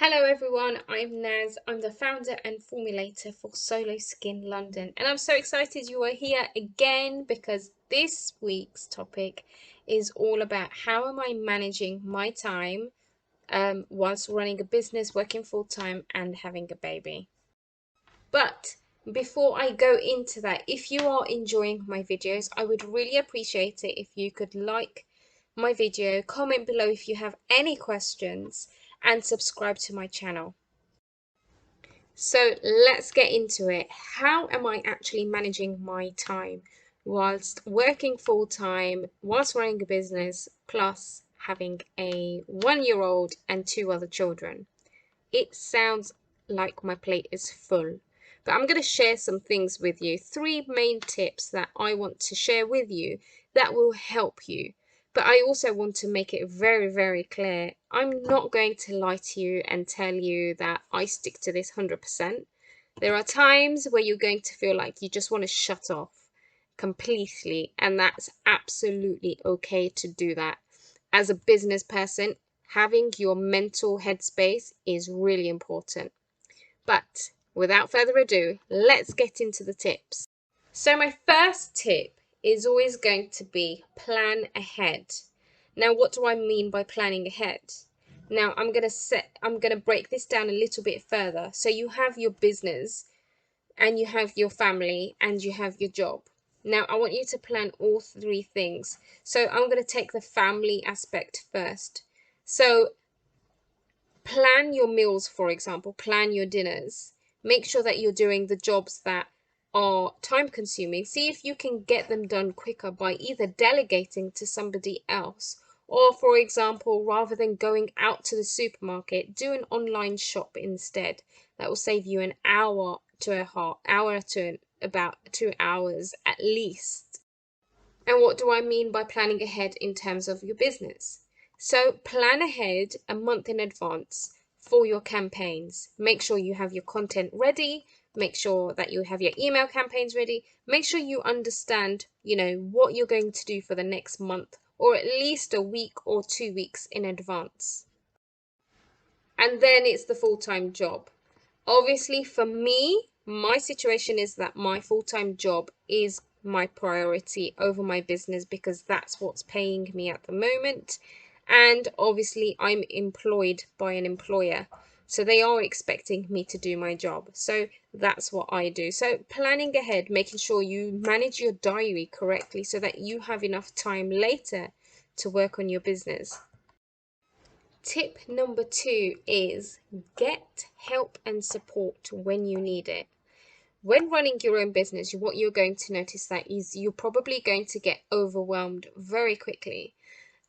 Hello everyone, I'm Naz. I'm the founder and formulator for Solo Skin London, and I'm so excited you are here again because this week's topic is all about how am I managing my time whilst running a business, working full time, and having a baby. But before I go into that, if you are enjoying my videos, I would really appreciate it if you could like my video, comment below if you have any questions, and subscribe to my channel. So let's get into it. How am I actually managing my time whilst working full time, whilst running a business, plus having a 1-year-old and 2 other children? It sounds like my plate is full, but I'm going to share some things with you. 3 main tips that I want to share with you that will help you. But I also want to make it very, very clear. I'm not going to lie to you and tell you that I stick to this 100%. There are times where you're going to feel like you just want to shut off completely, and that's absolutely okay to do that. As a business person, having your mental headspace is really important. But without further ado, let's get into the tips. So my first tip is always going to be plan ahead. Now, what do I mean by planning ahead? Now, I'm going to break this down a little bit further. So you have your business and you have your family and you have your job. Now, I want you to plan all 3 things. So I'm going to take the family aspect first. So plan your meals, for example, plan your dinners. Make sure that you're doing the jobs that are time consuming. See if you can get them done quicker by either delegating to somebody else, or for example, rather than going out to the supermarket, do an online shop instead. That will save you an hour to a half hour to about 2 hours at least. And what do I mean by planning ahead in terms of your business? So plan ahead a month in advance for your campaigns. Make sure you have your content ready. Make sure that you have your email campaigns ready. Make sure you understand, what you're going to do for the next month, or at least a week or 2 weeks in advance. And then it's the full-time job. Obviously, for me, my situation is that my full-time job is my priority over my business because that's what's paying me at the moment. And obviously, I'm employed by an employer, so they are expecting me to do my job. So that's what I do. So planning ahead, making sure you manage your diary correctly so that you have enough time later to work on your business. Tip number 2 is get help and support when you need it. When running your own business, what you're going to notice that is you're probably going to get overwhelmed very quickly.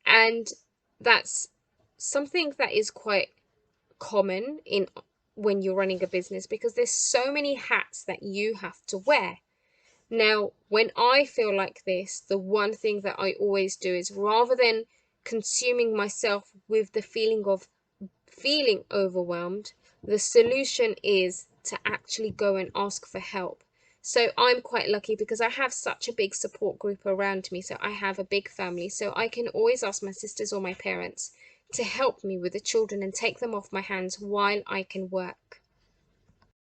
And that's something that is quite common when you're running a business because there's so many hats that you have to wear. Now, when I feel like this, the one thing that I always do is rather than consuming myself with the feeling of feeling overwhelmed, the solution is to actually go and ask for help. So I'm quite lucky because I have such a big support group around me. So I have a big family. So I can always ask my sisters or my parents to help me with the children and take them off my hands while I can work.